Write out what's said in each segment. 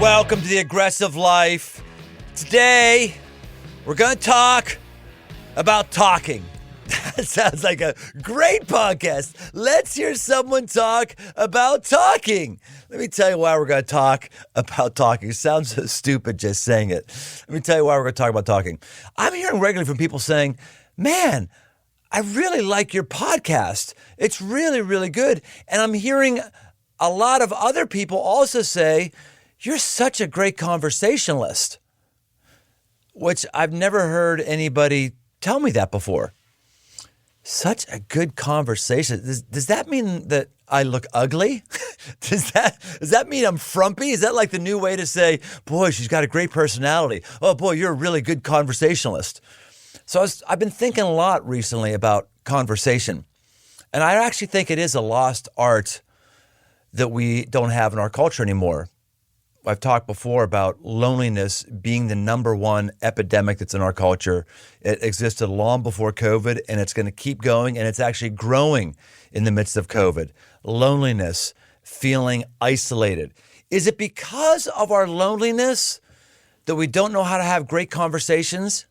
Welcome to the Aggressive Life. Today, we're going to talk about talking. That sounds like a great podcast. Let's hear someone talk about talking. Let me tell you why we're going to talk about talking. It sounds so stupid just saying it. Let me tell you why we're going to talk about talking. I'm hearing regularly from people saying, man, I really like your podcast. It's really, really good. And I'm hearing a lot of other people also say, you're such a great conversationalist, which I've never heard anybody tell me that before. Such a good conversation. Does that mean that I look ugly? Does that mean I'm frumpy? Is that like the new way to say, boy, she's got a great personality? Oh, boy, you're a really good conversationalist. So I've been thinking a lot recently about conversation. And I actually think it is a lost art that we don't have in our culture anymore. I've talked before about loneliness being the number one epidemic that's in our culture. It existed long before COVID, and it's going to keep going, and it's actually growing in the midst of COVID. Loneliness, feeling isolated. Is it because of our loneliness that we don't know how to have great conversations?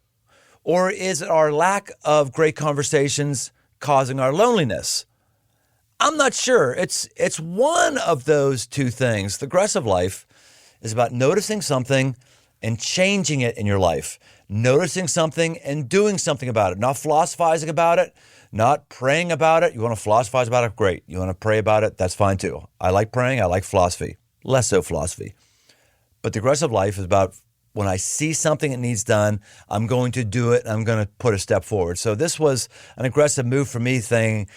Or is it our lack of great conversations causing our loneliness? I'm not sure. It's one of those two things. The aggressive life is about noticing something and changing it in your life. Noticing something and doing something about it. Not philosophizing about it, not praying about it. You want to philosophize about it? Great. You want to pray about it? That's fine too. I like praying. I like philosophy. Less so philosophy. But the aggressive life is about when I see something that needs done, I'm going to do it. And I'm going to put a step forward. So this was an aggressive move for me saying,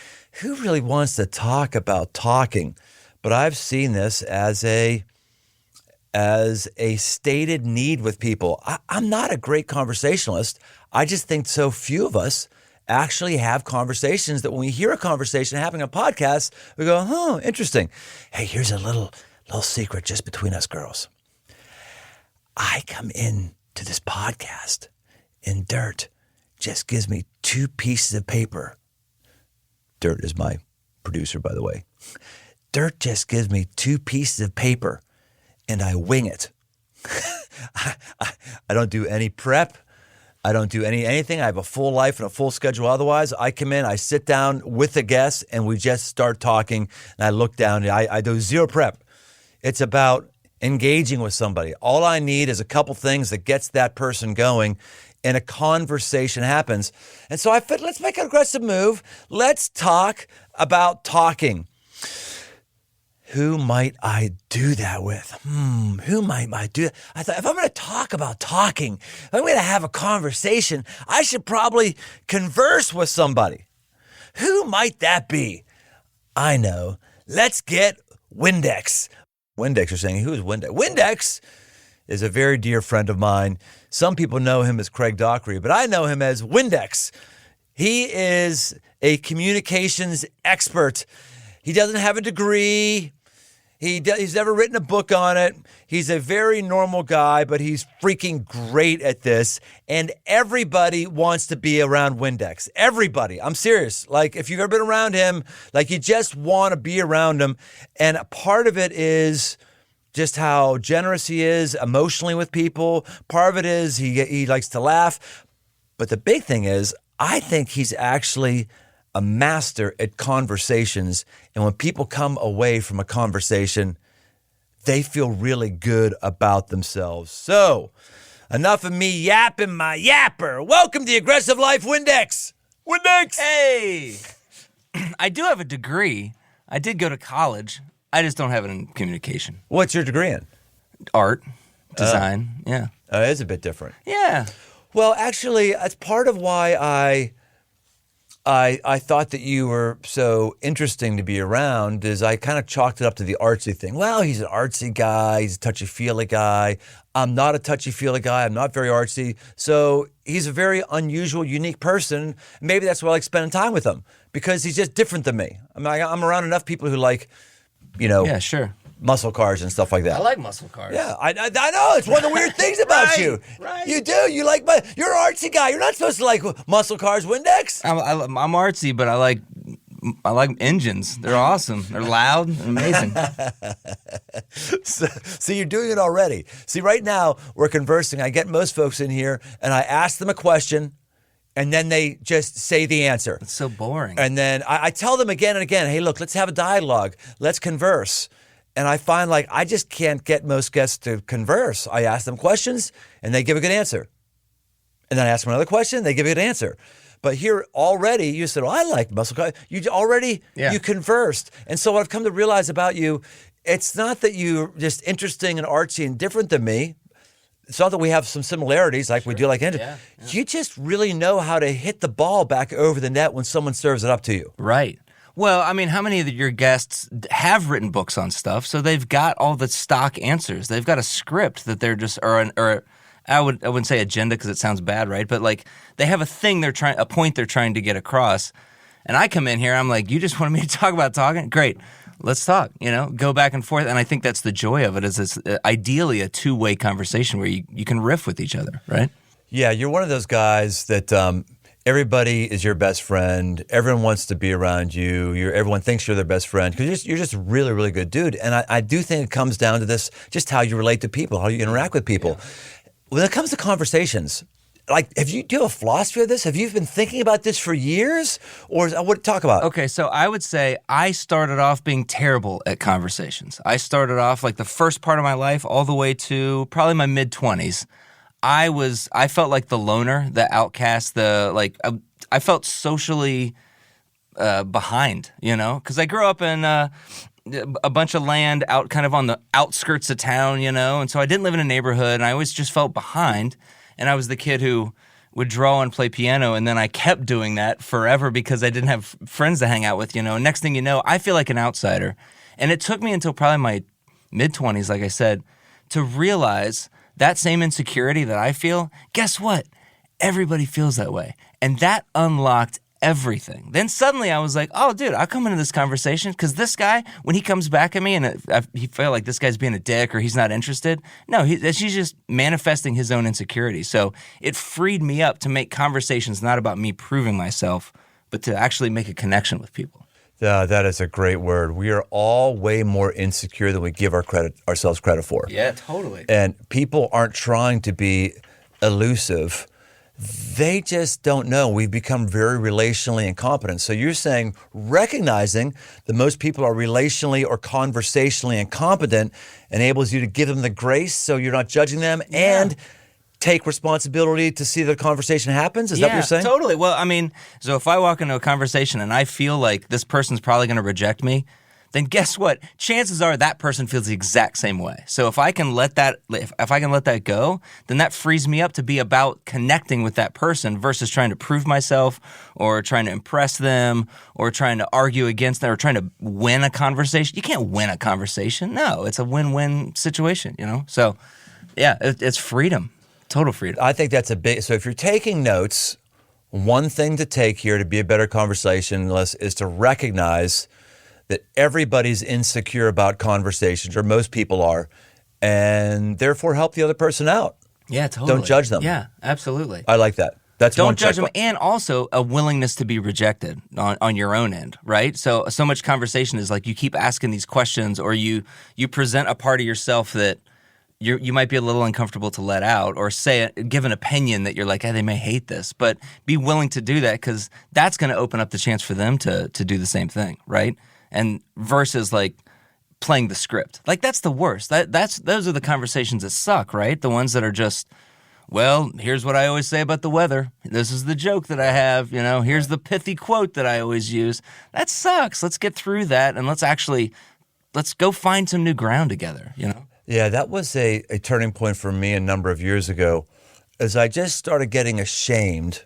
who really wants to talk about talking? But I've seen this as a stated need with people. I'm not a great conversationalist. I just think so few of us actually have conversations that when we hear a conversation happening on podcasts, we go, oh, interesting. Hey, here's a little secret just between us girls. I come in to this podcast and Dirt just gives me 2 pieces of paper. Dirt is my producer, by the way. Dirt just gives me 2 pieces of paper and I wing it. I don't do any prep. I don't do anything. I have a full life and a full schedule. Otherwise, I come in, I sit down with the guest, and we just start talking. And I look down, and I do zero prep. It's about engaging with somebody. All I need is a couple things that gets that person going, and a conversation happens. And so I thought, let's make an aggressive move. Let's talk about talking. Who might I do that with? Who might I do that? I thought, if I'm going to talk about talking, if I'm going to have a conversation, I should probably converse with somebody. Who might that be? I know. Let's get Windex. Windex, you're saying, who is Windex? Windex is a very dear friend of mine. Some people know him as Craig Dockery, but I know him as Windex. He is a communications expert. He doesn't have a degree. He's never written a book on it. He's a very normal guy, but he's freaking great at this. And everybody wants to be around Windex. Everybody. I'm serious. Like, if you've ever been around him, like, you just want to be around him. And part of it is just how generous he is emotionally with people. Part of it is he likes to laugh. But the big thing is, I think he's actually a master at conversations. And when people come away from a conversation, they feel really good about themselves. So, enough of me yapping my yapper. Welcome to the Aggressive Life, Windex. Windex! Hey! I do have a degree. I did go to college. I just don't have it in communication. What's your degree in? Art, design, yeah. It is a bit different. Yeah. Well, actually, that's part of why I thought that you were so interesting to be around is I kind of chalked it up to the artsy thing. Well, he's an artsy guy. He's a touchy-feely guy. I'm not a touchy-feely guy. I'm not very artsy. So he's a very unusual, unique person. Maybe that's why I like spending time with him because he's just different than me. I mean, I'm around enough people who like, yeah, sure, muscle cars and stuff like that. I like muscle cars. Yeah, I know. It's one of the weird things about you. Right. You do. You like, you're an artsy guy. You're not supposed to like muscle cars, Windex. I'm artsy, but I like I like engines. They're awesome. They're loud and amazing. So you're doing it already. See, right now we're conversing. I get most folks in here and I ask them a question and then they just say the answer. It's so boring. And then I tell them again and again, hey, look, let's have a dialogue. Let's converse. And I find like I just can't get most guests to converse. I ask them questions and they give a good answer. And then I ask them another question, they give a good answer. But here already, you said, I like muscle car. You already, you conversed. And so what I've come to realize about you, it's not that you're just interesting and artsy and different than me. It's not that we have some similarities like we do like engine. Yeah. You just really know how to hit the ball back over the net when someone serves it up to you. Right. Well, I mean, how many of your guests have written books on stuff? So they've got all the stock answers. They've got a script that they're just, I wouldn't say agenda because it sounds bad, right? But like they have a point they're trying to get across. And I come in here, I'm like, you just wanted me to talk about talking? Great. Let's talk, go back and forth. And I think that's the joy of it is it's ideally a two-way conversation where you can riff with each other, right? Yeah, you're one of those guys that everybody is your best friend. Everyone wants to be around you. Everyone thinks you're their best friend because you're just a really, really good dude. And I do think it comes down to this, just how you relate to people, how you interact with people. Yeah. When it comes to conversations, like, do you have a philosophy of this? Have you been thinking about this for years? Or what talk about? Okay, so I would say I started off being terrible at conversations. I started off like the first part of my life all the way to probably my mid-20s. I felt like the loner, the outcast, I felt socially behind, because I grew up in a bunch of land out kind of on the outskirts of town, and so I didn't live in a neighborhood, and I always just felt behind, and I was the kid who would draw and play piano, and then I kept doing that forever because I didn't have friends to hang out with, Next thing you know, I feel like an outsider, and it took me until probably my mid-20s, like I said, to realize that same insecurity that I feel, guess what? Everybody feels that way. And that unlocked everything. Then suddenly I was like, oh, dude, I'll come into this conversation because this guy, when he comes back at me and he feel like this guy's being a dick or he's not interested, no, he's just manifesting his own insecurity. So it freed me up to make conversations not about me proving myself, but to actually make a connection with people. That is a great word. We are all way more insecure than we give ourselves credit for. Yeah, totally. And people aren't trying to be elusive. They just don't know. We've become very relationally incompetent. So you're saying recognizing that most people are relationally or conversationally incompetent enables you to give them the grace so you're not judging them and take responsibility to see the conversation happens? Is that what you're saying? Yeah, totally. Well, I mean, so if I walk into a conversation and I feel like this person's probably going to reject me, then guess what? Chances are that person feels the exact same way. So if I can let that go, then that frees me up to be about connecting with that person versus trying to prove myself or trying to impress them or trying to argue against them or trying to win a conversation. You can't win a conversation. No, it's a win-win situation, So, yeah, it's freedom. Total freedom. I think that's so if you're taking notes, one thing to take here to be a better conversationalist is to recognize that everybody's insecure about conversations, or most people are, and therefore help the other person out. Yeah, totally. Don't judge them. Yeah, absolutely. I like that. Don't judge them, and also a willingness to be rejected on your own end, right? So much conversation is like you keep asking these questions, or you present a part of yourself that you might be a little uncomfortable to let out, or give an opinion that you're like, hey, they may hate this, but be willing to do that because that's going to open up the chance for them to do the same thing, right? And versus like playing the script, like that's the worst. Those are the conversations that suck, right? The ones that are just, well, here's what I always say about the weather. This is the joke that I have. Here's the pithy quote that I always use. That sucks. Let's get through that and let's go find some new ground together. Yeah, that was a turning point for me a number of years ago as I just started getting ashamed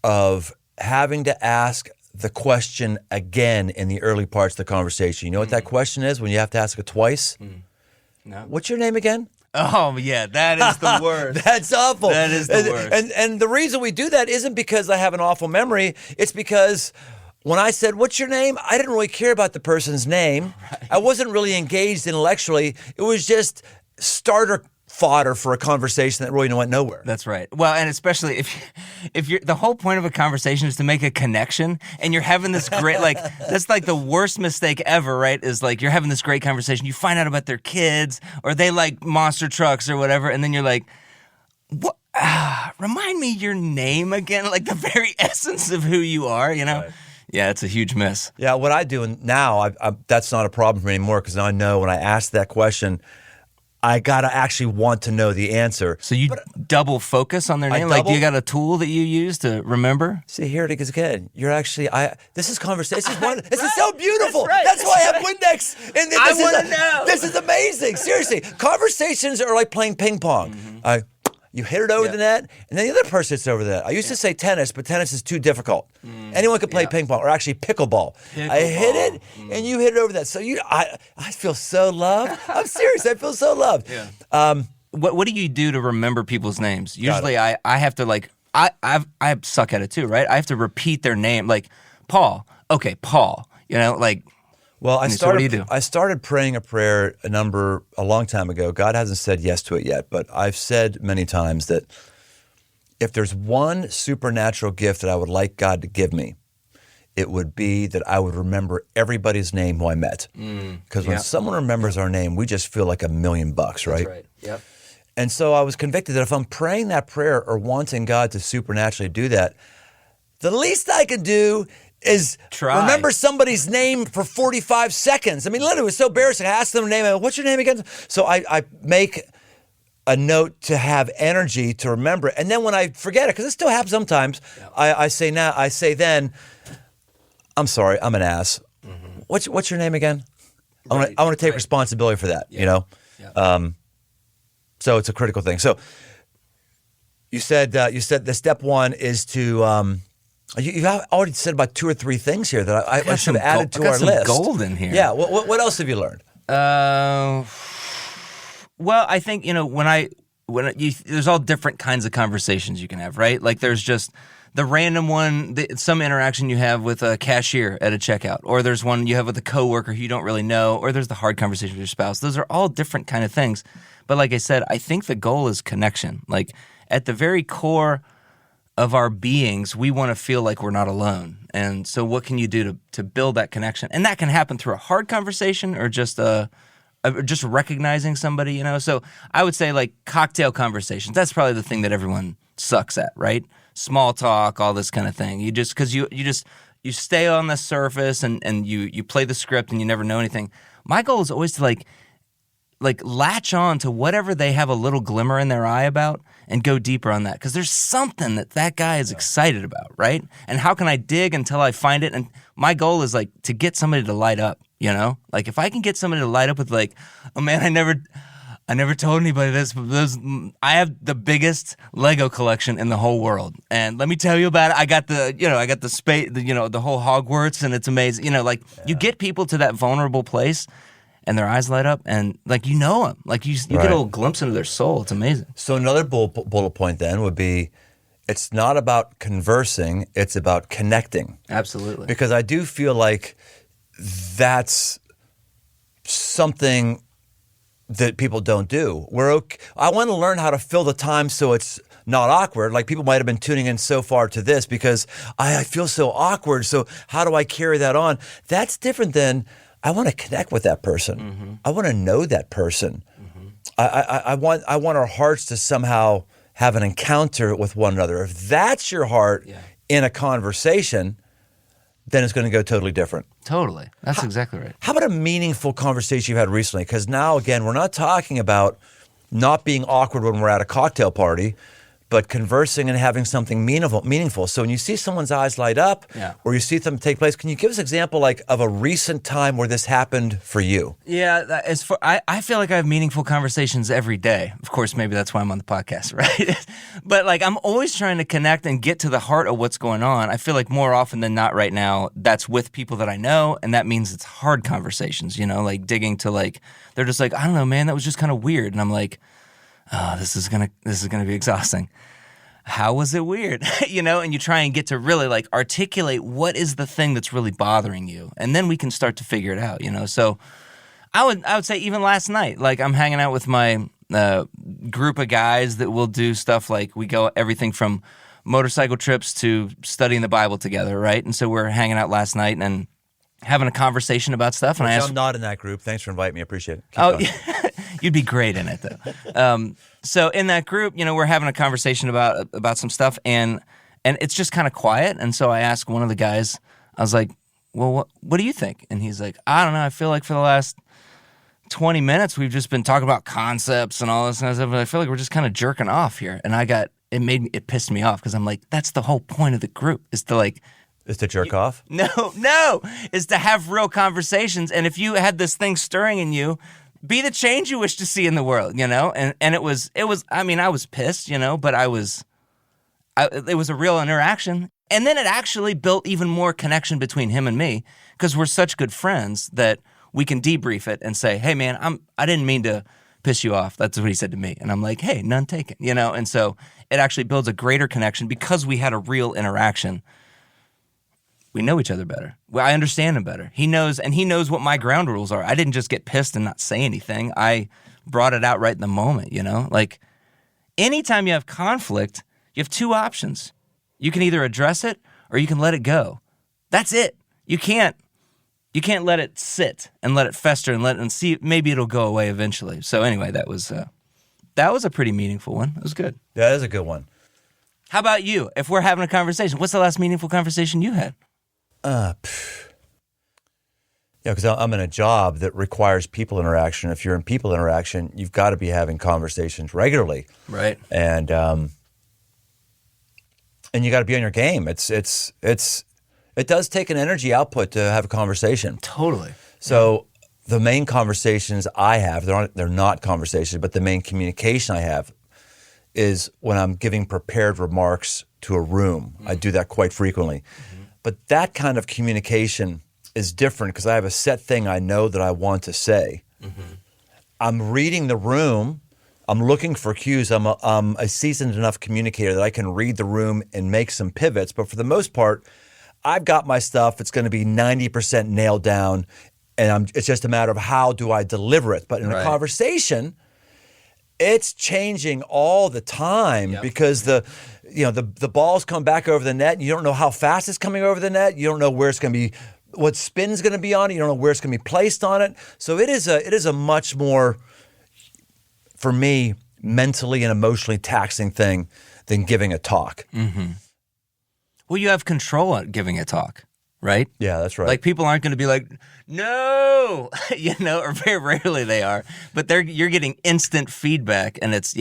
of having to ask the question again in the early parts of the conversation. You know what that question is when you have to ask it twice? No. What's your name again? Oh, yeah, that is the worst. That's awful. That is the worst. And the reason we do that isn't because I have an awful memory. It's because when I said, what's your name? I didn't really care about the person's name. Right. I wasn't really engaged intellectually. It was just starter fodder for a conversation that really went nowhere. That's right. Well, and especially if you're the whole point of a conversation is to make a connection, and you're having this great that's like the worst mistake ever, right? Is like you're having this great conversation, you find out about their kids or they like monster trucks or whatever, and then you're like, what? Remind me your name again, like the very essence of who you are, you know? Right. Yeah, it's a huge miss. Yeah, what I do now, that's not a problem for me anymore because I know when I ask that question, I gotta actually want to know the answer. So you double focus on their name? Like, do you got a tool that you use to remember? See, here it is again. You're actually, this is conversation. This is so beautiful. That's why I have Windex. And I want to know. This is amazing. Seriously, conversations are like playing ping pong. Mm-hmm. You hit it over the net, and then the other person hits over the net. I used to say tennis, but tennis is too difficult. Anyone can play ping pong, or actually pickleball. I hit it, and you hit it over that. So I feel so loved. I'm serious. I feel so loved. Yeah. What do you do to remember people's names? Usually, I have to I suck at it too, right? I have to repeat their name, like Paul. Okay, Paul. You know, like. Well, so what do you do? I started praying a prayer a long time ago. God hasn't said yes to it yet, but I've said many times that if there's one supernatural gift that I would like God to give me, it would be that I would remember everybody's name who I met. Because when someone remembers our name, we just feel like $1 million, right? That's right. Yep. And so I was convicted that if I'm praying that prayer or wanting God to supernaturally do that, the least I can do is remember somebody's name for 45 seconds. I mean, literally, it was so embarrassing. I asked them their name. What's your name again? So I make a note to have energy to remember it. And then when I forget it, because it still happens sometimes, I say then, I'm sorry, I'm an ass. Mm-hmm. What's your name again? I want to take responsibility for that, you know? Yeah. So it's a critical thing. So you said the step one is to... You've already said about 2 or 3 things here that I should have added to our list. I got some gold in here. Yeah. What else have you learned? Well, I think, there's all different kinds of conversations you can have, right? Like there's just the random one, some interaction you have with a cashier at a checkout, or there's one you have with a coworker who you don't really know, or there's the hard conversation with your spouse. Those are all different kind of things. But like I said, I think the goal is connection. Like at the very core of our beings, we want to feel like we're not alone. And so what can you do to build that connection? And that can happen through a hard conversation or just just recognizing somebody, you know? So I would say like cocktail conversations. That's probably the thing that everyone sucks at, right? Small talk, all this kind of thing. You just, because you stay on the surface and you play the script and you never know anything. My goal is always to like latch on to whatever they have a little glimmer in their eye about and go deeper on that. Because there's something that guy is excited about, right? And how can I dig until I find it? And my goal is like to get somebody to light up, you know? Like if I can get somebody to light up with like, oh man, I never told anybody this, but I have the biggest Lego collection in the whole world. And let me tell you about it. I got the space, the whole Hogwarts, and it's amazing. You get people to that vulnerable place and their eyes light up, and like them, like you get a little glimpse into their soul. It's amazing. So another bullet point then would be, it's not about conversing; it's about connecting. Absolutely. Because I do feel like that's something that people don't do. I want to learn how to fill the time so it's not awkward. Like people might have been tuning in so far to this because I feel so awkward. So how do I carry that on? That's different than, I want to connect with that person. Mm-hmm. I want to know that person. Mm-hmm. I want our hearts to somehow have an encounter with one another. If that's your heart in a conversation, then it's going to go totally different. Totally. That's exactly right. How about a meaningful conversation you've had recently? Because now, again, we're not talking about not being awkward when we're at a cocktail party, but conversing and having something meaningful. So when you see someone's eyes light up or you see something take place, can you give us an example like of a recent time where this happened for you? Yeah, I feel like I have meaningful conversations every day. Of course, maybe that's why I'm on the podcast, right? But like I'm always trying to connect and get to the heart of what's going on. I feel like more often than not right now, that's with people that I know, and that means it's hard conversations, like digging to like, they're just like, I don't know, man, that was just kind of weird. And I'm like, oh, this is gonna be exhausting. How was it weird? And you try and get to really like articulate what is the thing that's really bothering you, and then we can start to figure it out. So I would say even last night, like I'm hanging out with my group of guys that will do stuff like we go everything from motorcycle trips to studying the Bible together, right? And so we're hanging out last night and having a conversation about stuff. And I'm not in that group. Thanks for inviting me. I appreciate it. Keep going. You'd be great in it, though. So in that group, we're having a conversation about some stuff, and it's just kind of quiet. And so I asked one of the guys, I was like, well, what do you think? And he's like, I don't know. I feel like for the last 20 minutes, we've just been talking about concepts and all this kind of stuff, but I feel like we're just kind of jerking off here. And it pissed me off because I'm like, that's the whole point of the group is to jerk off? No, is to have real conversations. And if you had this thing stirring in you, be the change you wish to see in the world, And it was. I mean, I was pissed, but it was a real interaction. And then it actually built even more connection between him and me because we're such good friends that we can debrief it and say, hey, man, I didn't mean to piss you off. That's what he said to me. And I'm like, hey, none taken, And so it actually builds a greater connection because we had a real interaction. We know each other better. Well, I understand him better. He knows what my ground rules are. I didn't just get pissed and not say anything. I brought it out right in the moment, Like, anytime you have conflict, you have two options. You can either address it or you can let it go. That's it. You can't let it sit and let it fester and see maybe it'll go away eventually. So anyway, that was a pretty meaningful one. It was good. Yeah, that is a good one. How about you? If we're having a conversation, what's the last meaningful conversation you had? Yeah, because I'm in a job that requires people interaction. If you're in people interaction, you've got to be having conversations regularly, right? And you got to be on your game. It does take an energy output to have a conversation. Totally. So the main conversations I have, they're not conversations, but the main communication I have is when I'm giving prepared remarks to a room. I do that quite frequently. But that kind of communication is different because I have a set thing I know that I want to say. I'm reading the room. I'm looking for cues. I'm a seasoned enough communicator that I can read the room and make some pivots. But for the most part, I've got my stuff. It's going to be 90% nailed down, and it's just a matter of how do I deliver it. But in a conversation, it's changing all the time because the balls come back over the net and you don't know how fast it's coming over the net. You don't know where it's going to be, what spin's going to be on it. You don't know where it's going to be placed on it. So it is a much more, for me, mentally and emotionally taxing thing than giving a talk. Well, you have control at giving a talk, right? Yeah, that's right. Like people aren't going to be like, no, or very rarely they are, but you're getting instant feedback, and it's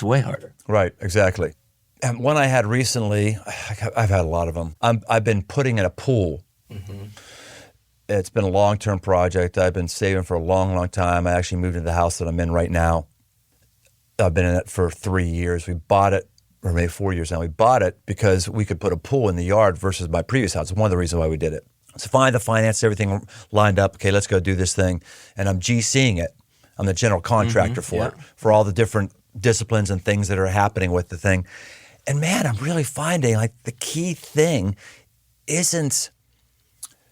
way harder. Right, exactly. And one I had recently, I've had a lot of them. I've been putting in a pool. It's been a long-term project. I've been saving for a long, long time. I actually moved into the house that I'm in right now. I've been in it for 3 years. We bought it, or maybe 4 years now. We bought it because we could put a pool in the yard versus my previous house. It's one of the reasons why we did it. So find the finance, everything lined up. Okay, let's go do this thing. And I'm GCing it. I'm the general contractor for it, for all the different disciplines and things that are happening with the thing. And man, I'm really finding like the key thing isn't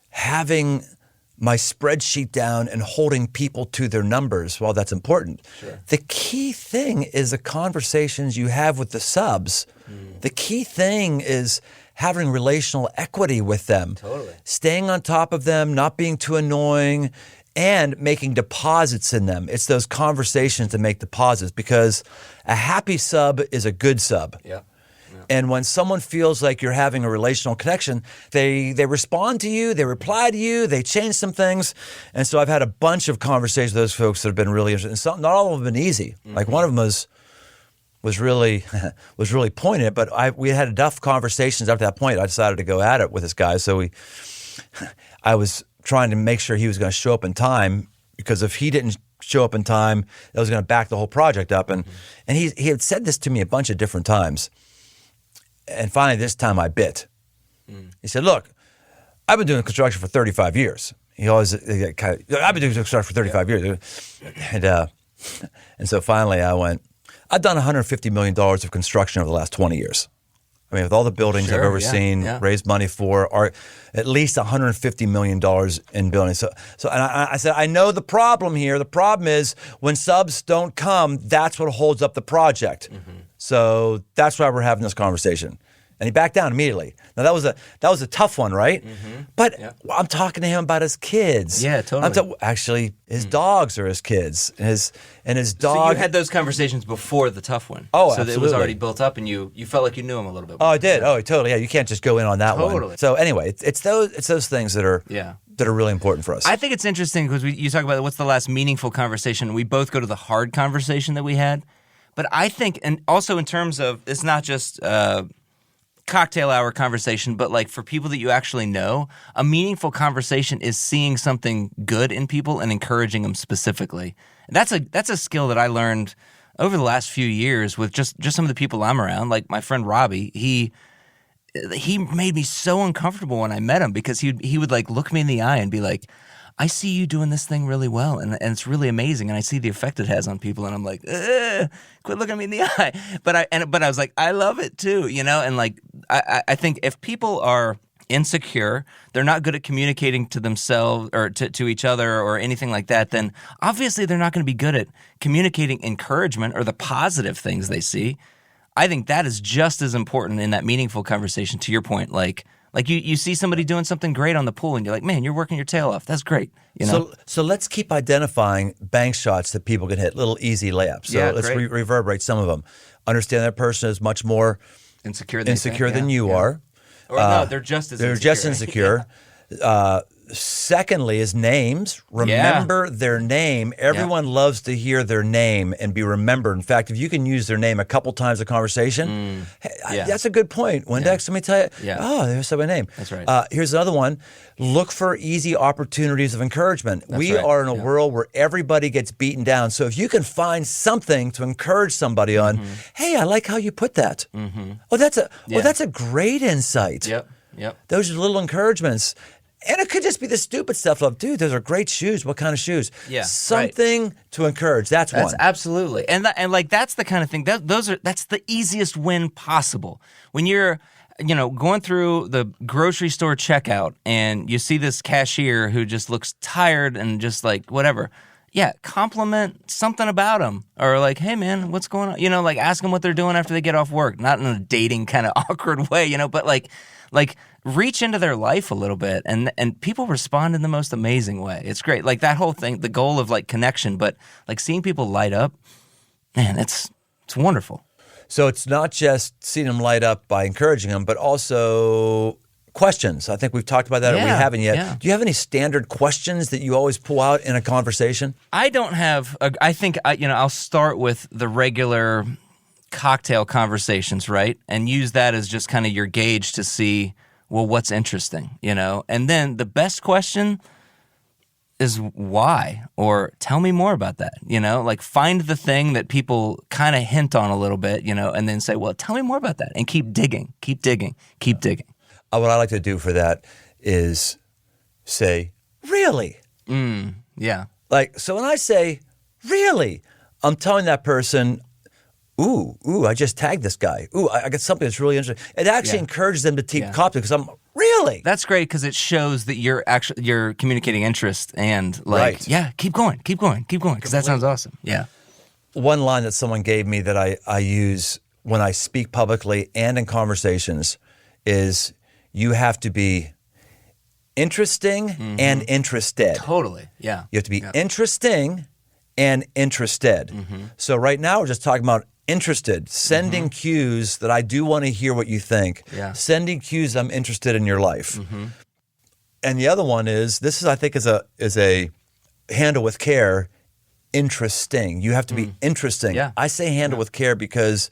having my spreadsheet down and holding people to their numbers. Well, that's important. Sure. The key thing is the conversations you have with the subs. The key thing is having relational equity with them. Totally. Staying on top of them, not being too annoying, and making deposits in them. It's those conversations that make deposits because a happy sub is a good sub. Yeah. And when someone feels like you're having a relational connection, they respond to you, they reply to you, they change some things. And so I've had a bunch of conversations with those folks that have been really interesting. And not all of them have been easy. Like one of them was really poignant, but we had enough conversations up to that point. I decided to go at it with this guy. So I was trying to make sure he was going to show up in time, because if he didn't show up in time, that was going to back the whole project up. And he had said this to me a bunch of different times. And finally, this time I bit. He said, look, I've been doing construction for 35 years. I've been doing construction for 35 years. And so finally I went, I've done $150 million of construction over the last 20 years. I mean, with all the buildings I've Sure, overseen, yeah. raised money for, are at least $150 million in buildings. So, and I said, I know the problem here. The problem is when subs don't come, that's what holds up the project. So that's why we're having this conversation. And he backed down immediately. Now that was a tough one, right? But I'm talking to him about his kids. Yeah, totally. Actually, his dogs are his kids. His dog. So you had those conversations before the tough one. Oh, so absolutely. it was already built up, and you felt like you knew him a little bit more. Oh, I did. Oh, totally. Yeah, you can't just go in on that one. Totally. So anyway, it's those things that are really important for us. I think it's interesting because you talk about what's the last meaningful conversation. We both go to the hard conversation that we had. But I think, and also in terms of, it's not just cocktail hour conversation, but like for people that you actually know, a meaningful conversation is seeing something good in people and encouraging them specifically. That's a skill that I learned over the last few years with just some of the people I'm around. Like my friend Robbie, he made me so uncomfortable when I met him because he would like look me in the eye and be like, I see you doing this thing really well, and it's really amazing, and I see the effect it has on people, and I'm like, quit looking me in the eye. But I was like, I love it too, you know? And like, I think if people are insecure, they're not good at communicating to themselves or to each other or anything like that, then obviously they're not going to be good at communicating encouragement or the positive things they see. I think that is just as important in that meaningful conversation, to your point, like you see somebody doing something great on the pool and you're like, man, you're working your tail off. That's great. You know? So let's keep identifying bank shots that people can hit, little easy layups. So let's reverberate some of them. Understand that person is much more insecure than you are. Or no, they're just as insecure. Secondly is names. Remember their name. Everyone loves to hear their name and be remembered. In fact, if you can use their name a couple times a conversation, that's a good point. Windex, let me tell you. Oh, there's my name. That's right. Here's another one. Look for easy opportunities of encouragement. We are in a world where everybody gets beaten down. So if you can find something to encourage somebody on, hey, I like how you put that. Oh, that's a great insight. Yep. Those are little encouragements. And it could just be the stupid stuff of, dude, those are great shoes. What kind of shoes? Yeah, something to encourage. That's one. Absolutely. And like that's the kind of thing that's the easiest win possible. When you're, going through the grocery store checkout and you see this cashier who just looks tired and just like whatever. Yeah, compliment something about them, or like, hey man, what's going on? Like ask them what they're doing after they get off work. Not in a dating kind of awkward way, but like reach into their life a little bit, and people respond in the most amazing way. It's great. Like that whole thing, the goal of like connection, but like seeing people light up, man, it's wonderful. So it's not just seeing them light up by encouraging them, but also questions. I think we've talked about that, or we haven't yet. Yeah. Do you have any standard questions that you always pull out in a conversation? I don't have. I think I'll start with the regular cocktail conversations, right, and use that as just kind of your gauge to see, well, what's interesting, And then the best question is why, or tell me more about that, Like find the thing that people kind of hint on a little bit, and then say, well, tell me more about that, and keep digging. What I like to do for that is say, really? Yeah. Like, so when I say, really, I'm telling that person, ooh, I just tagged this guy. Ooh, I got something that's really interesting. It actually encourages them to keep copying because I'm, really? That's great because it shows that you're communicating interest and like, keep going, because that sounds awesome. Yeah. One line that someone gave me that I use when I speak publicly and in conversations is, you have to be interesting and interested. Totally, yeah. You have to be interesting and interested. So right now we're just talking about interested, sending cues that I do want to hear what you think, sending cues I'm interested in your life. And the other one is, this is I think is a handle with care, interesting. You have to be interesting. Yeah. I say handle with care because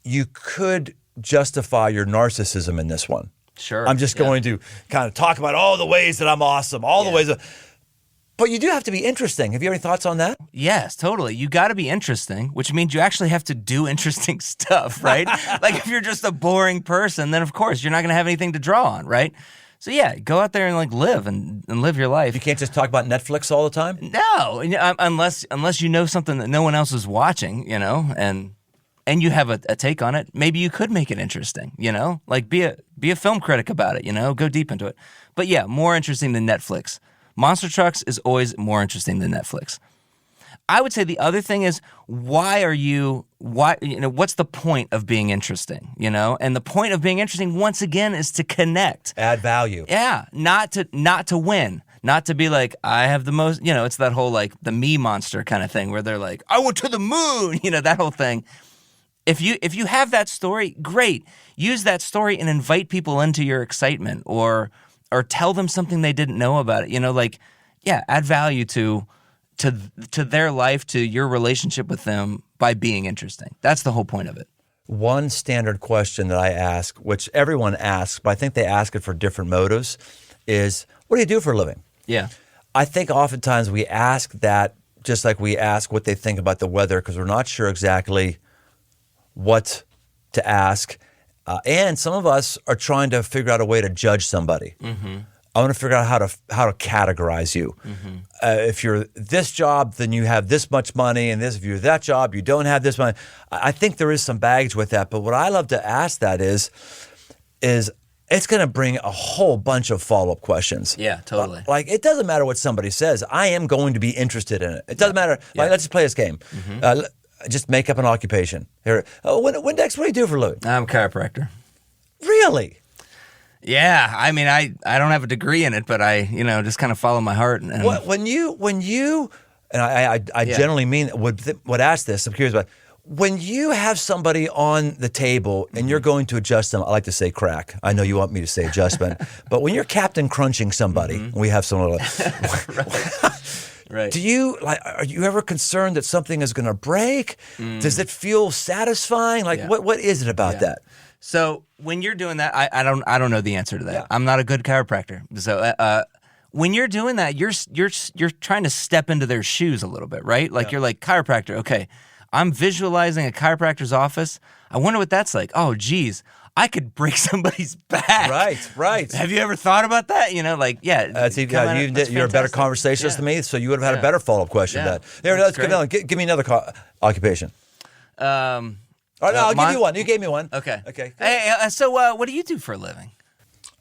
you could justify your narcissism in this one. Sure. I'm just going to kind of talk about all the ways that I'm awesome, all the ways. But you do have to be interesting. Have you any thoughts on that? Yes, totally. You got to be interesting, which means you actually have to do interesting stuff, right? Like if you're just a boring person, then of course you're not going to have anything to draw on, right? So yeah, go out there and like live and live your life. You can't just talk about Netflix all the time? No, unless you know something that no one else is watching, and and you have a take on it, maybe you could make it interesting, Like be a film critic about it, go deep into it. But yeah, more interesting than Netflix. Monster Trucks is always more interesting than Netflix. I would say the other thing is what's the point of being interesting, And the point of being interesting, once again, is to connect. Add value. Yeah, not to win. Not to be like, I have the most, it's that whole like the me monster kind of thing where they're like, I went to the moon, that whole thing. If you have that story, great. Use that story and invite people into your excitement or tell them something they didn't know about it. Add value to their life, to your relationship with them by being interesting. That's the whole point of it. One standard question that I ask, which everyone asks, but I think they ask it for different motives, is what do you do for a living? Yeah. I think oftentimes we ask that just like we ask what they think about the weather because we're not sure exactly what to ask. And some of us are trying to figure out a way to judge somebody. Mm-hmm. I want to figure out how to categorize you. Mm-hmm. If you're this job, then you have this much money, and if you're that job, you don't have this money. I think there is some baggage with that. But what I love to ask that is it's going to bring a whole bunch of follow-up questions. Yeah, totally. Like, it doesn't matter what somebody says. I am going to be interested in it. It doesn't matter. Yeah. Like, let's just play this game. Mm-hmm. Just make up an occupation. Here, Windex, what do you do for a living? I'm a chiropractor. Really? Yeah. I mean, I don't have a degree in it, but I, just kind of follow my heart. And when you, and I generally mean would ask this. I'm curious about. When you have somebody on the table and you're going to adjust them, I like to say crack. I know you want me to say adjustment, but when you're Captain Crunching somebody, we have someone like, right. Are you ever concerned that something is going to break? Does it feel satisfying? Like, what is it about that? So when you're doing that, I don't know the answer to that. Yeah. I'm not a good chiropractor. So when you're doing that, you're trying to step into their shoes a little bit, right? Like you're like, chiropractor, okay. I'm visualizing a chiropractor's office. I wonder what that's like. Oh, geez, I could break somebody's back. Right. Have you ever thought about that? You're a better conversationalist than me, so you would have had a better follow-up question to that. Here, let's give me another occupation. All right, I'll give you one. You gave me one. Okay. Hey, so what do you do for a living?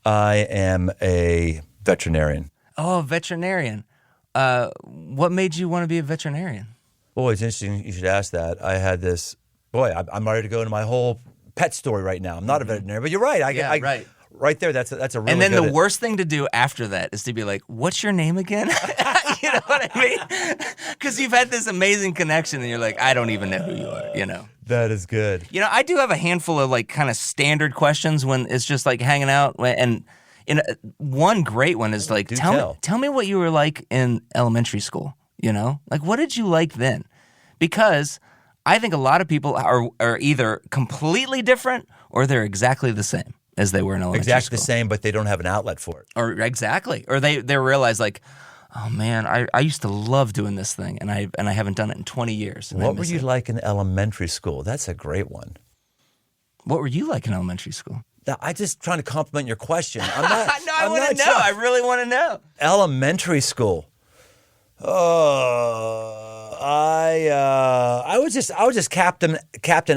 I am a veterinarian. Oh, a veterinarian. What made you want to be a veterinarian? Boy, it's interesting you should ask that. I had this, I'm ready to go into my whole pet story right now. I'm not a veterinarian, but you're right. Right. Right there, that's a really And then good the worst thing to do after that is to be like, what's your name again? You know what I mean? Because you've had this amazing connection and you're like, I don't even know who you are, That is good. I do have a handful of like kind of standard questions when it's just like hanging out. And one great one is like, tell me what you were like in elementary school. Like, what did you like then? Because I think a lot of people are either completely different or they're exactly the same as they were in elementary school. Exactly the same, but they don't have an outlet for it. Or they realize like, oh man, I used to love doing this thing, and I haven't done it in 20 years. What were you like in elementary school? That's a great one. What were you like in elementary school? I just trying to compliment your question. I'm not. No, I want to know. I really want to know. Elementary school. I was just Captain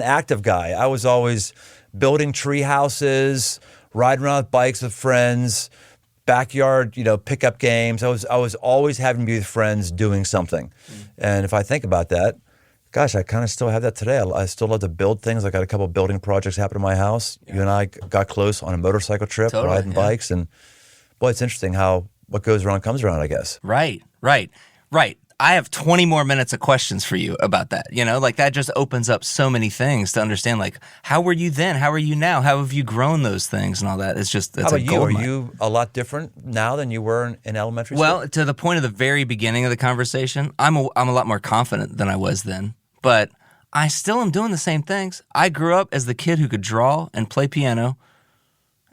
Active guy. I was always building tree houses, riding around with bikes with friends, backyard, pickup games. I was always having to be with friends doing something. And if I think about that, gosh, I kind of still have that today. I still love to build things. I got a couple of building projects happen in my house. Yeah. You and I got close on a motorcycle trip, riding bikes, and boy, it's interesting how what goes around comes around, I guess. Right. I have 20 more minutes of questions for you about that. Like that just opens up so many things to understand. Like, how were you then? How are you now? How have you grown those things and all that? It's how about you? Are you a lot different now than you were in elementary school? Well, to the point of the very beginning of the conversation, I'm a lot more confident than I was then. But I still am doing the same things. I grew up as the kid who could draw and play piano,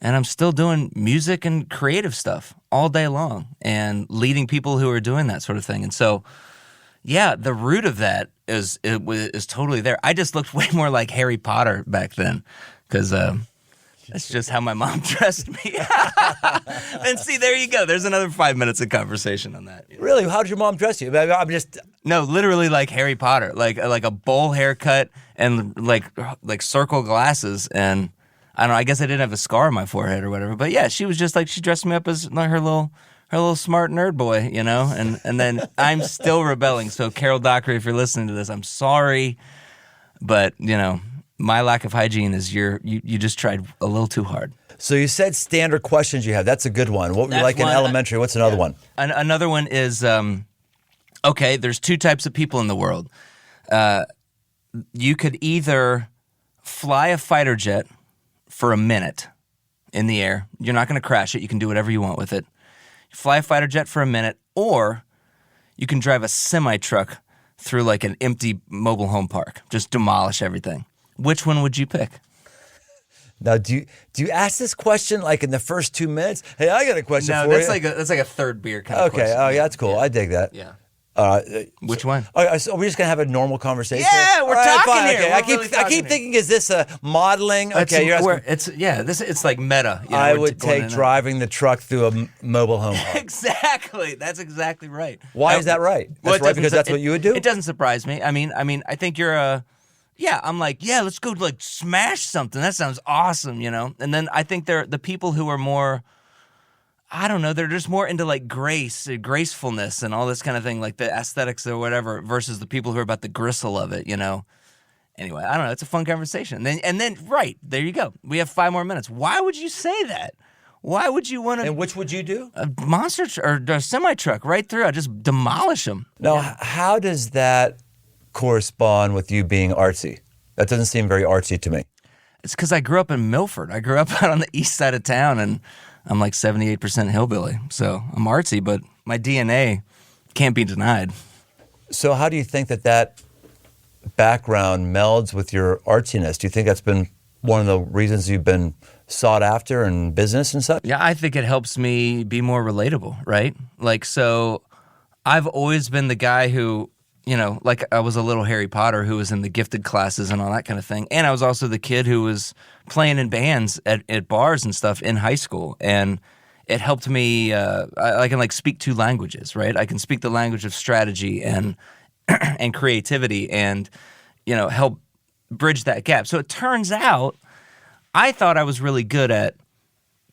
and I'm still doing music and creative stuff all day long and leading people who are doing that sort of thing. And so, yeah, the root of that is totally there. I just looked way more like Harry Potter back then because, That's just how my mom dressed me. And see, there you go. There's another 5 minutes of conversation on that. Really? How did your mom dress you? I'm just... No, literally like Harry Potter, like a bowl haircut and like circle glasses, and I don't know. I guess I didn't have a scar on my forehead or whatever, but yeah, she was just like, she dressed me up as like her little smart nerd boy, you know. And then I'm still rebelling. So Carol Dockery, if you're listening to this, I'm sorry, but you know, my lack of hygiene is you just tried a little too hard. So you said standard questions you have. That's a good one. What were you like in elementary? What's another one? Another one is, okay, there's two types of people in the world. You could either fly a fighter jet for a minute in the air. You're not going to crash it. You can do whatever you want with it. Fly a fighter jet for a minute, or you can drive a semi-truck through like an empty mobile home park. Just demolish everything. Which one would you pick? Now, do you ask this question like in the first 2 minutes? Hey, I got a question for you. No, that's like a third beer kind of question. Okay, oh yeah, that's cool. Yeah. I dig that. Yeah. Which one? So we're just gonna have a normal conversation. Yeah, we're talking fine, here. Okay. I keep thinking, is this a modeling? Okay, you're asking. It's like meta. You know, I would take driving the truck through a mobile home park. Exactly. That's exactly right. Why is that right? That's right because that's what you would do? It doesn't surprise me. I mean, I think you're a. Yeah, I'm like, yeah, let's go like smash something. That sounds awesome, you know. And then I think they're the people who are more. I don't know. They're just more into like gracefulness and all this kind of thing, like the aesthetics or whatever, versus the people who are about the gristle of it, you know. Anyway, I don't know. It's a fun conversation. And then, right, there you go. We have 5 more minutes. Why would you say that? Why would you want to? And which would you do? A monster or a semi-truck right through. I'd just demolish them. Now, how does that correspond with you being artsy? That doesn't seem very artsy to me. It's because I grew up in Milford. I grew up out on the east side of town, and I'm like 78% hillbilly. So I'm artsy, but my DNA can't be denied. So how do you think that background melds with your artsiness? Do you think that's been one of the reasons you've been sought after in business and such? Yeah, I think it helps me be more relatable, right? Like, so I've always been the guy who, you know, like I was a little Harry Potter who was in the gifted classes and all that kind of thing. And I was also the kid who was playing in bands at bars and stuff in high school. And it helped me, I can like speak 2 languages, right? I can speak the language of strategy and and creativity and, you know, help bridge that gap. So it turns out I thought I was really good at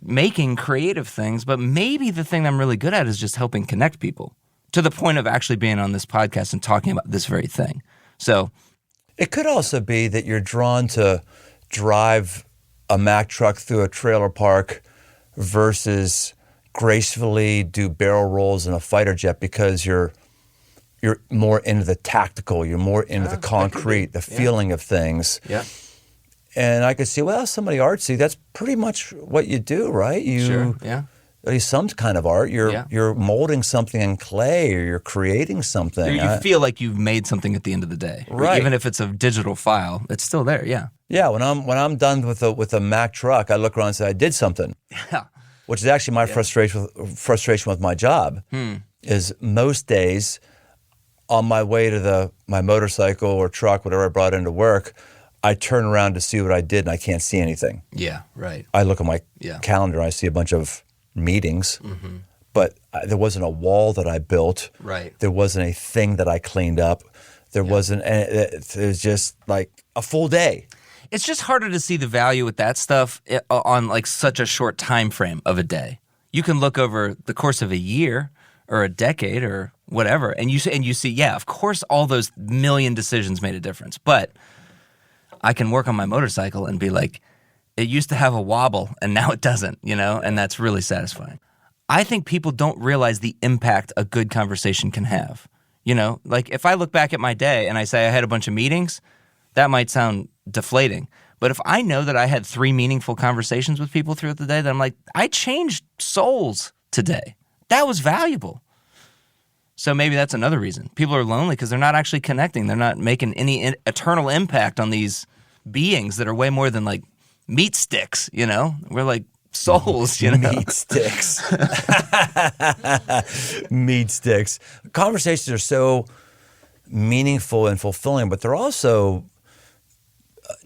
making creative things, but maybe the thing I'm really good at is just helping connect people. To the point of actually being on this podcast and talking about this very thing. So it could also be that you're drawn to drive a Mack truck through a trailer park versus gracefully do barrel rolls in a fighter jet because you're more into the tactical, you're more into the concrete, the feeling of things. Yeah. And I could see, well, somebody artsy, that's pretty much what you do, right? Sure, yeah. At least some kind of art. You're molding something in clay, or you're creating something. You feel like you've made something at the end of the day, right? Even if it's a digital file, it's still there. Yeah. Yeah. When I'm done with a Mack truck, I look around and say I did something. Yeah. Which is actually my frustration with my job. Is most days on my way to my motorcycle or truck, whatever I brought into work, I turn around to see what I did and I can't see anything. Yeah. Right. I look at my calendar and I see a bunch of meetings, but there wasn't a wall that I built. Right. There wasn't a thing that I cleaned up. There wasn't. It was just like a full day. It's just harder to see the value with that stuff on like such a short time frame of a day. You can look over the course of a year or a decade or whatever, and you see, yeah, of course, all those million decisions made a difference. But I can work on my motorcycle and be like, it used to have a wobble, and now it doesn't, you know, and that's really satisfying. I think people don't realize the impact a good conversation can have. You know, like if I look back at my day and I say I had a bunch of meetings, that might sound deflating. But if I know that I had 3 meaningful conversations with people throughout the day, then I'm like, I changed souls today. That was valuable. So maybe that's another reason. People are lonely because they're not actually connecting. They're not making any eternal impact on these beings that are way more than like meat sticks, you know? We're like souls, you know? Meat sticks. Meat sticks. Conversations are so meaningful and fulfilling, but they're also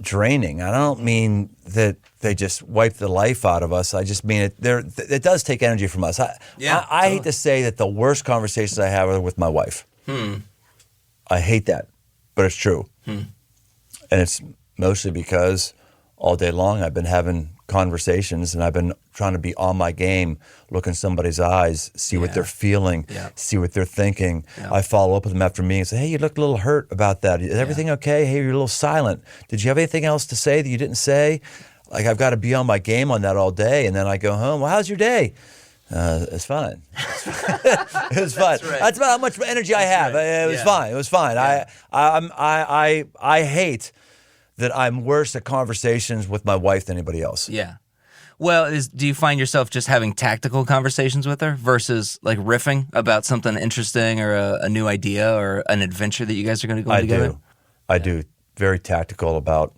draining. I don't mean that they just wipe the life out of us. I just mean it does take energy from us. I hate to say that the worst conversations I have are with my wife. I hate that, but it's true. And it's mostly because all day long I've been having conversations and I've been trying to be on my game, look in somebody's eyes, see what they're feeling, see what they're thinking. I follow up with them after meetings and say, hey, you look a little hurt about that. Is everything okay? Hey, you're a little silent. Did you have anything else to say that you didn't say? Like, I've got to be on my game on that all day. And then I go home, well, how's your day? It's fine. It was fine. Right. That's about how much energy I have. It was fine. It was fine. Yeah. I hate that I'm worse at conversations with my wife than anybody else. Yeah. Well, do you find yourself just having tactical conversations with her versus like riffing about something interesting or a new idea or an adventure that you guys are going to go on together? I do. Very tactical about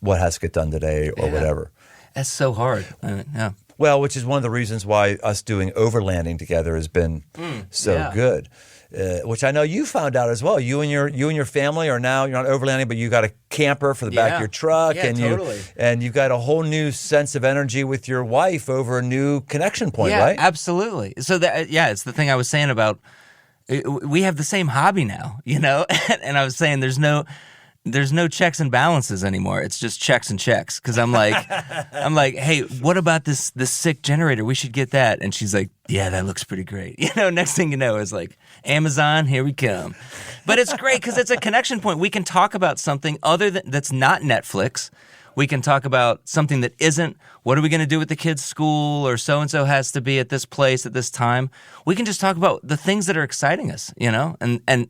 what has to get done today or whatever. That's so hard. Yeah. Well, which is one of the reasons why us doing overlanding together has been so good. Which I know you found out as well. You and your family are now, you're not overlanding, but you got a camper for the back of your truck, and you've got a whole new sense of energy with your wife over a new connection point, right? Absolutely. So it's the thing I was saying about we have the same hobby now, you know, and I was saying there's no checks and balances anymore. It's just checks and checks. Because I'm like, hey, what about this sick generator? We should get that. And she's like, yeah, that looks pretty great. You know, next thing you know is like, Amazon, here we come. But it's great because it's a connection point. We can talk about something that's not Netflix. We can talk about something that isn't, what are we going to do with the kids' school, or so-and-so has to be at this place at this time. We can just talk about the things that are exciting us, you know? And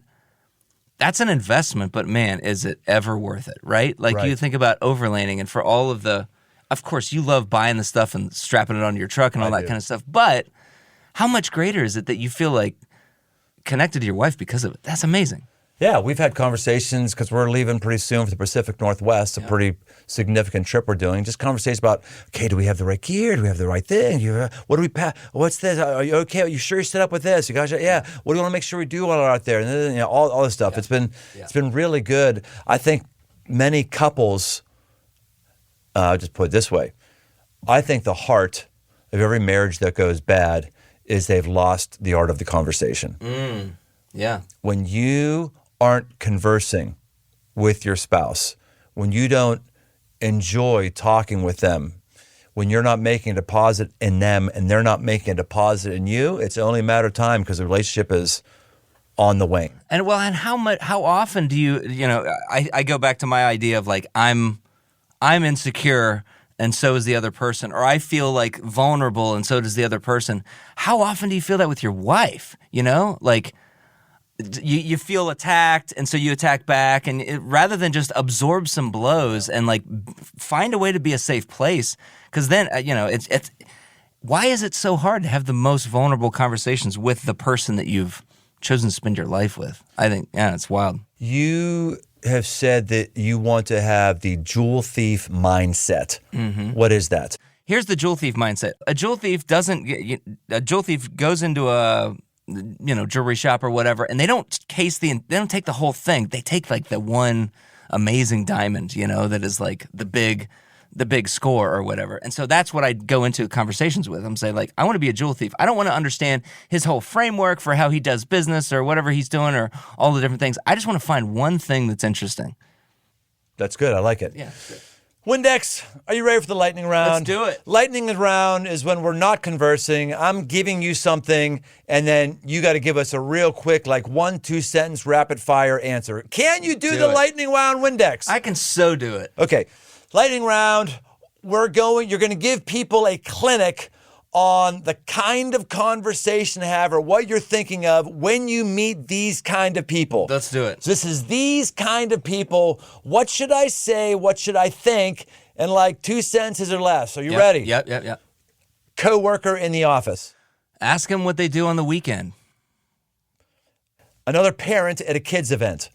that's an investment, but man, is it ever worth it, right? Like you think about overlanding, and for all of of course, you love buying the stuff and strapping it onto your truck and all that kind of stuff, but how much greater is it that you feel like connected to your wife because of it? That's amazing. Yeah, we've had conversations because we're leaving pretty soon for the Pacific Northwest, a pretty significant trip we're doing. Just conversations about, okay, do we have the right gear? Do we have the right thing? What do we pack? What's this? Are you okay? Are you sure you're set up with this? You guys, yeah. What do you want to make sure we do while we're out there? And then, all this stuff. Yeah. It's been really good. I think many couples, I'll just put it this way, I think the heart of every marriage that goes bad is they've lost the art of the conversation. Yeah. When you aren't conversing with your spouse, when you don't enjoy talking with them, when you're not making a deposit in them and they're not making a deposit in you, it's only a matter of time because the relationship is on the wing. And how often do you I go back to my idea of like I'm insecure and so is the other person, or I feel like vulnerable and so does the other person. How often do you feel that with your wife? You know, like you feel attacked, and so you attack back, and rather than just absorb some blows and like find a way to be a safe place, because then it's why is it so hard to have the most vulnerable conversations with the person that you've chosen to spend your life with? I think it's wild. You have said that you want to have the jewel thief mindset. Mm-hmm. What is that? Here's the jewel thief mindset. A jewel thief goes into a jewelry shop or whatever, and they don't take the whole thing. They take like the one amazing diamond, that is like the big score or whatever. And so that's what I go into conversations with. I'm saying like, I want to be a jewel thief. I don't want to understand his whole framework for how he does business or whatever he's doing or all the different things. I just want to find one thing that's interesting. That's good. I like it. Yeah. Good. Windex, are you ready for the lightning round? Let's do it. Lightning round is when we're not conversing. I'm giving you something, and then you got to give us a real quick, like 1-2 sentence rapid fire answer. Can you do the lightning round, Windex? I can so do it. Okay. Lightning round, you're going to give people a clinic on the kind of conversation to have or what you're thinking of when you meet these kind of people. Let's do it. So this is these kind of people. What should I say? What should I think? In like 2 sentences or less. Are you ready? Yep. Coworker in the office. Ask them what they do on the weekend. Another parent at a kids event.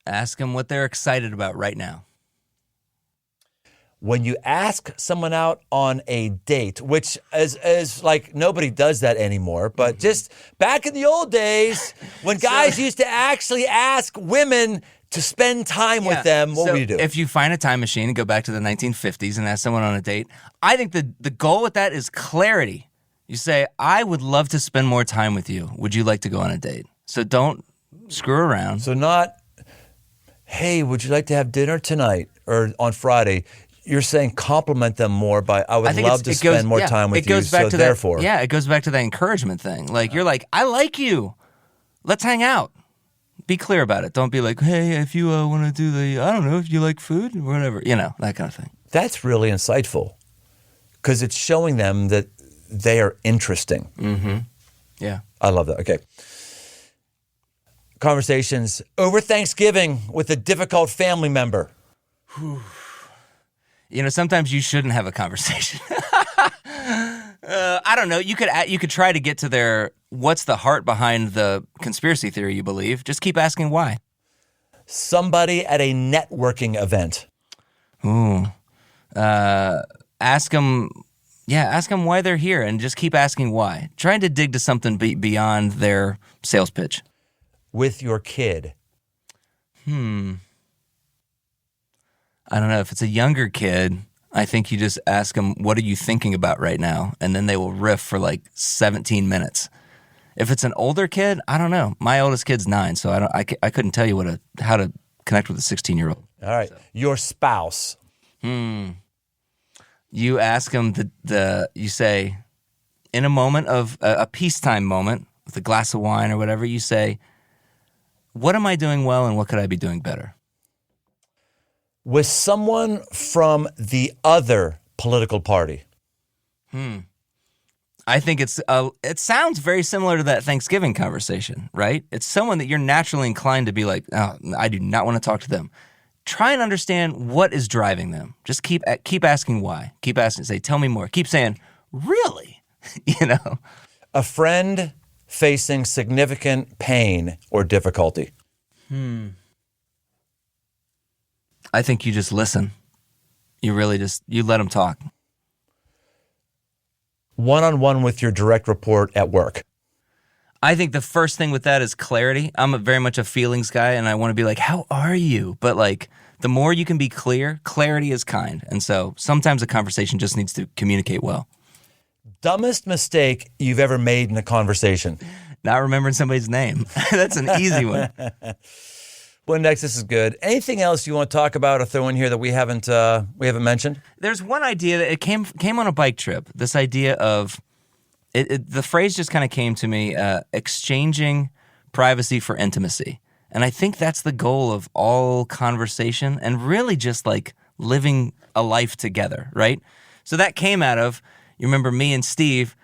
Ask them what they're excited about right now. When you ask someone out on a date, which is like nobody does that anymore, but just back in the old days when guys used to actually ask women to spend time with them, what so would you do? If you find a time machine and go back to the 1950s and ask someone on a date, I think the goal with that is clarity. You say, I would love to spend more time with you. Would you like to go on a date? So don't screw around. So not, hey, would you like to have dinner tonight or on Friday? You're saying compliment them more by, I would love to spend more time with you, so therefore. It goes back to that encouragement thing. Like, you're like, I like you. Let's hang out. Be clear about it. Don't be like, hey, if you want to do I don't know, if you like food or whatever, that kind of thing. That's really insightful because it's showing them that they are interesting. Mm-hmm. Yeah. I love that. Okay. Conversations over Thanksgiving with a difficult family member. Sometimes you shouldn't have a conversation. I don't know. You could try to get to what's the heart behind the conspiracy theory you believe. Just keep asking why. Somebody at a networking event. Ooh. Ask them why they're here and just keep asking why. Trying to dig to something beyond their sales pitch. With your kid. I don't know. If it's a younger kid, I think you just ask them, what are you thinking about right now? And then they will riff for like 17 minutes. If it's an older kid, I don't know. My oldest kid's 9, so I couldn't tell you how to connect with a 16-year-old. All right. So. Your spouse. You ask them you say, in a moment of a peacetime moment with a glass of wine or whatever, you say, what am I doing well and what could I be doing better? With someone from the other political party. I think it sounds very similar to that Thanksgiving conversation, right? It's someone that you're naturally inclined to be like, oh, I do not want to talk to them. Try and understand what is driving them. Just keep asking why. Keep asking, say, tell me more. Keep saying, really? A friend facing significant pain or difficulty. I think you just listen. You really you let them talk. One-on-one with your direct report at work. I think the first thing with that is clarity. I'm very much a feelings guy, and I want to be like, how are you? But like, the more you can be clear, clarity is kind. And so sometimes a conversation just needs to communicate well. Dumbest mistake you've ever made in a conversation? Not remembering somebody's name. That's an easy one. Windex, this is good. Anything else you want to talk about or throw in here that we haven't mentioned? There's one idea that it came on a bike trip. This idea of the phrase just kind of came to me: exchanging privacy for intimacy. And I think that's the goal of all conversation and really just like living a life together, right? So that came out of, you remember me and Steve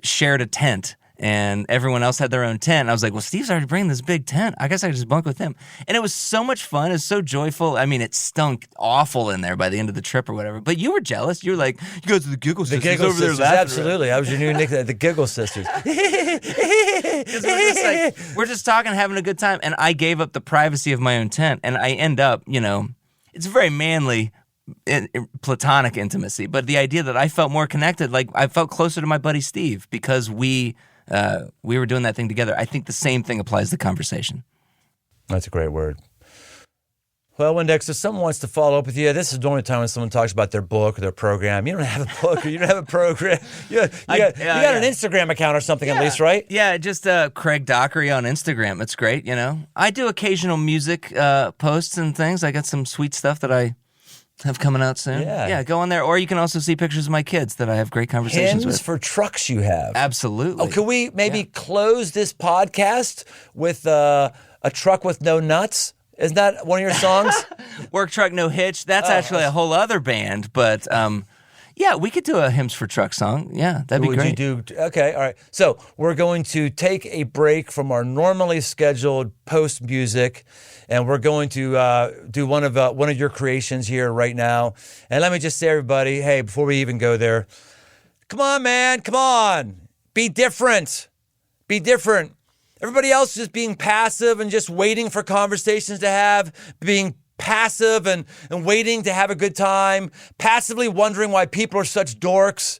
shared a tent. And everyone else had their own tent. And I was like, well, Steve's already bringing this big tent. I guess I could just bunk with him. And it was so much fun. It was so joyful. I mean, it stunk awful in there by the end of the trip or whatever. But you were jealous. You were like, you guys are the Giggle Sisters. The Giggle over Sisters, there laughing. absolutely. I was your new nickname, the Giggle Sisters. We're just talking, having a good time. And I gave up the privacy of my own tent. And I end up, it's very manly, platonic intimacy. But the idea that I felt more connected, like I felt closer to my buddy Steve because we were doing that thing together. I think the same thing applies to conversation. That's a great word. Well, Windex, if someone wants to follow up with you, this is the only time when someone talks about their book or their program. You don't have a book or you don't have a program. You got an Instagram account or something at least, right? Yeah, just Craig Dockery on Instagram. It's great, I do occasional music posts and things. I got some sweet stuff that I have coming out soon. Yeah, go on there. Or you can also see pictures of my kids that I have great conversations with. Hymns for trucks you have. Absolutely. Oh, can we maybe close this podcast with a truck with no nuts? Isn't that one of your songs? Work Truck No Hitch. That's actually a whole other band. But yeah, we could do a Hymns for Truck song. Yeah, that'd be great. Okay, all right. So we're going to take a break from our normally scheduled post music, and we're going to do one of your creations here right now. And let me just say, everybody, hey, before we even go there, come on, man, come on, be different, be different. Everybody else is just being passive and just waiting for conversations to have, being passive and waiting to have a good time, passively wondering why people are such dorks.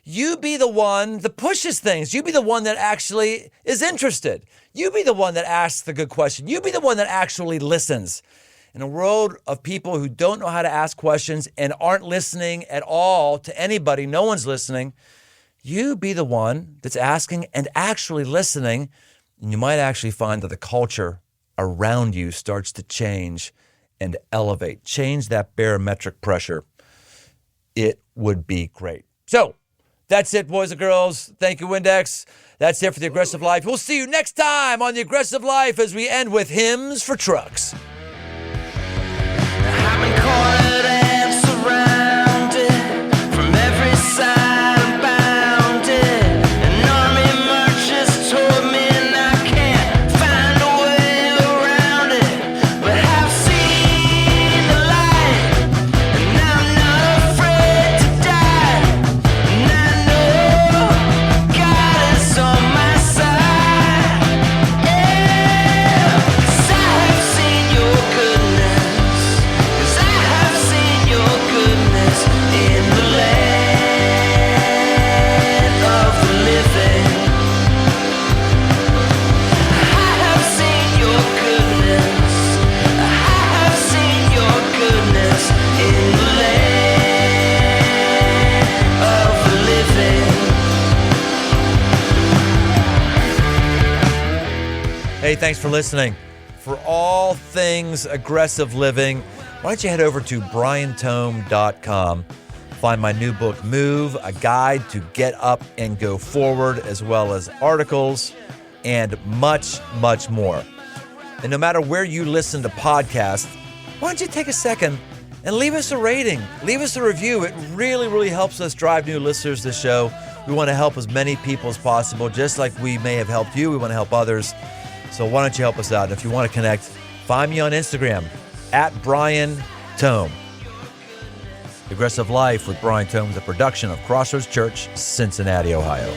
You be the one that pushes things. You be the one that actually is interested. You be the one that asks the good question. You be the one that actually listens. In a world of people who don't know how to ask questions and aren't listening at all to anybody, no one's listening, you be the one that's asking and actually listening, and you might actually find that the culture around you starts to change and elevate. Change that barometric pressure. It would be great. So that's it, boys and girls. Thank you, Windex. That's it for The Aggressive Life. We'll see you next time on The Aggressive Life as we end with Hymns for Trucks. I've been cornered and surrounded from every side and bounded. An army marches toward me and I can't find a way around it. But I've seen the light and I'm not afraid to die. And I know God is on my side. Yeah, 'cause I have seen your goodness. 'Cause I have seen your goodness in the land of the living. I have seen your goodness. I have seen your goodness in the land of the living. Hey, thanks for listening. For all things aggressive living, why don't you head over to briantome.com. Find my new book, Move, a guide to get up and go forward, as well as articles and much, much more. And no matter where you listen to podcasts, why don't you take a second and leave us a rating, leave us a review. It really, really helps us drive new listeners to the show. We want to help as many people as possible, just like we may have helped you. We want to help others. So why don't you help us out? And if you want to connect, find me on Instagram at Brian Tome. The Aggressive Life with Brian Tome is a production of Crossroads Church, Cincinnati, Ohio.